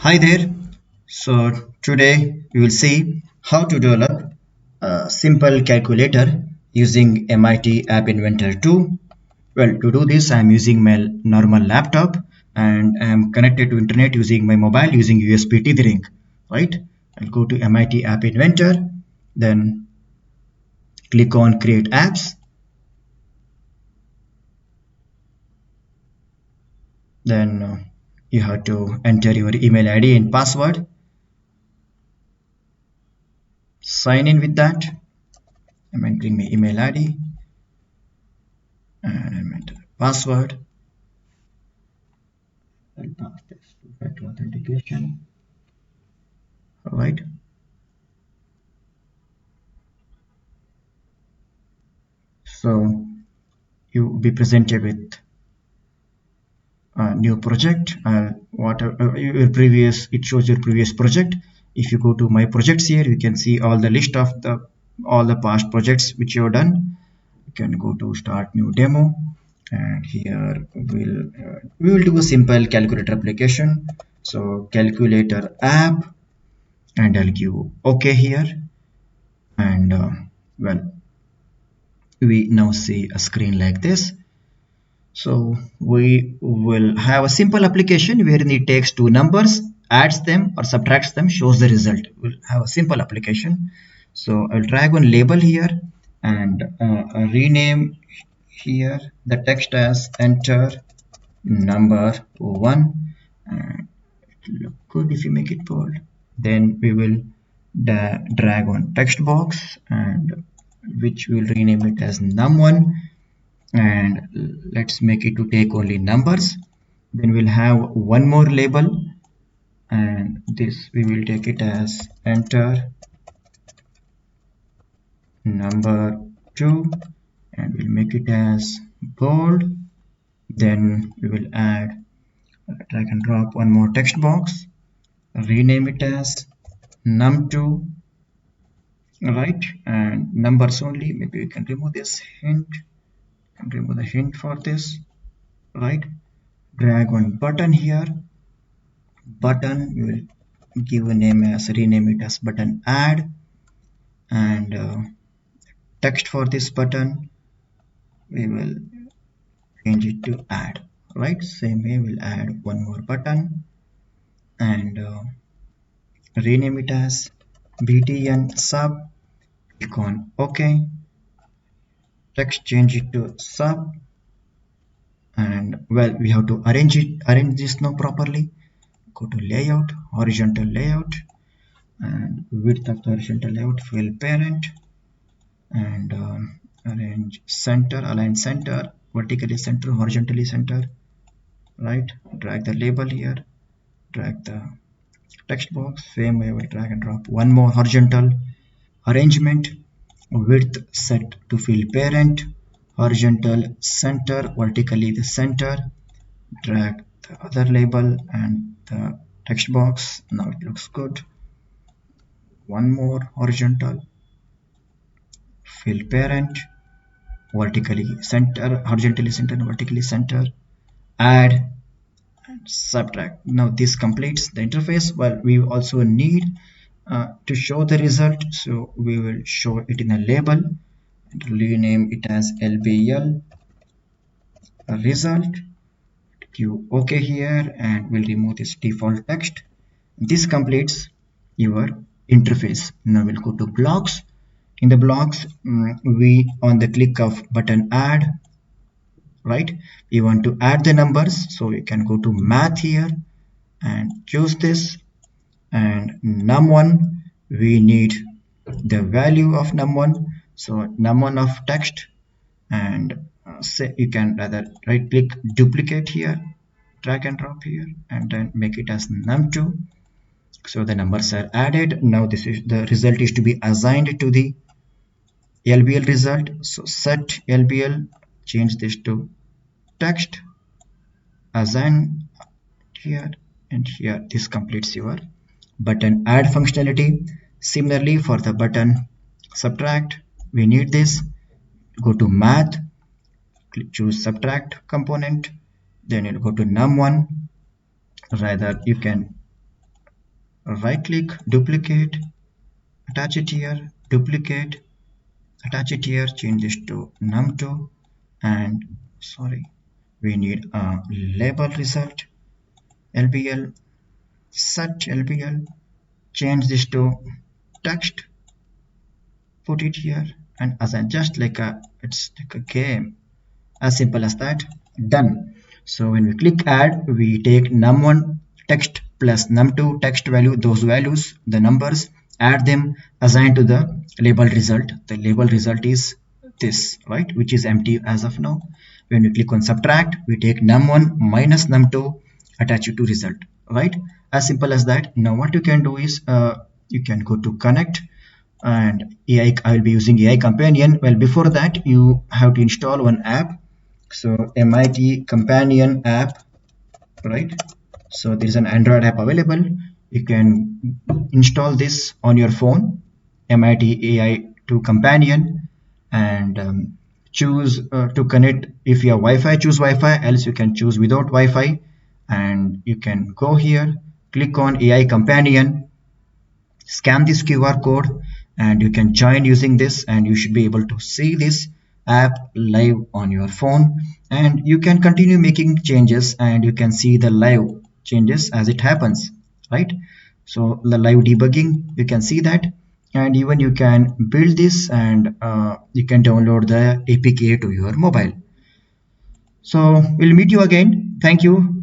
Hi there. So today we will see how to develop a simple calculator using MIT App Inventor 2. Well, to do this, I am using my normal laptop and I am connected to internet using my mobile using USB tethering. Right? I'll go to MIT App Inventor, then click on Create Apps. Then you have to enter your email ID and password. Sign in with that. I'm entering my email ID and I'm entering password. I'll pass this to factor authentication. All right. So you will be presented with a new project. Whatever your previous, it shows your previous project. If you go to my projects here, you can see all the list of the all the past projects which you have done. You can go to start new demo, and here we will do a simple calculator application. So calculator app, and I'll give OK here, and well, we now see a screen like this. So we will have a simple application wherein it takes two numbers, adds them or subtracts them, shows the result. We'll have a simple application. So I'll drag one label here and rename here the text as enter number one. It look good if you make it bold. Then we will drag on text box, and which we'll rename it as num1, and let's make it to take only numbers. Then we'll have one more label, and this we will take it as enter number 2, and we'll make it as bold. Then we will add, drag and drop one more text box, rename it as num2, right, and numbers only. Maybe we can remove this hint and remove the hint for this, right. Drag one button here, button we will give a name as, rename it as button add, and text for this button we will change it to add, right. Same way we'll add one more button, and rename it as btn sub. Click on OK, text change it to sub, and well, we have to arrange this now properly. Go to layout, horizontal layout, and width of the horizontal layout, fill parent, and arrange center, align center, vertically center, horizontally center, right. Drag the label here, drag the text box, same way we drag and drop one more horizontal arrangement, width set to fill parent, horizontal center, vertically the center, drag the other label and the text box. Now it looks good. One more horizontal, fill parent, vertically center, horizontally center, vertically center, add and subtract. Now this completes the interface. Well, we also need to show the result, so we will show it in a label and rename it as lbl result. Give OK here, and we'll remove this default text. This completes your interface. Now we'll go to blocks. In the blocks, we on the click of button add, right, we want to add the numbers, so we can go to math here and choose this, and num1 we need the value of num1, so num1 of text, and say you can rather right click duplicate here, drag and drop here, and then make it as num2. So the numbers are added. Now this is the result is to be assigned to the lbl result, so set lbl, change this to text, assign here and here. This completes your button add functionality. Similarly for the button subtract, we need this. Go to math, choose subtract component, then you'll go to num1, rather you can right click, duplicate, attach it here, duplicate, attach it here, change this to num2, and sorry, we need a label result, lbl, set lbl, change this to text, put it here, and assign, just like a, it's like a game, as simple as that. Done. So when we click add, we take num1 text plus num2 text value, those values, the numbers, add them, assign to the label result. The label result is this, right, which is empty as of now. When we click on subtract, we take num1 minus num2, attach it to result, right, as simple as that. Now what you can do is you can go to connect, and AI, I will be using AI companion. Well, before that you have to install one app. So MIT companion app, right? So there is an Android app available. You can install this on your phone, MIT AI to companion, and choose to connect. If you have Wi-Fi, choose Wi-Fi, else you can choose without Wi-Fi. And you can go here, click on AI companion, scan this QR code, and you can join using this, and you should be able to see this app live on your phone, and you can continue making changes, and you can see the live changes as it happens, right? So the live debugging, you can see that, and even you can build this, and you can download the APK to your mobile. So we'll meet you again. Thank you.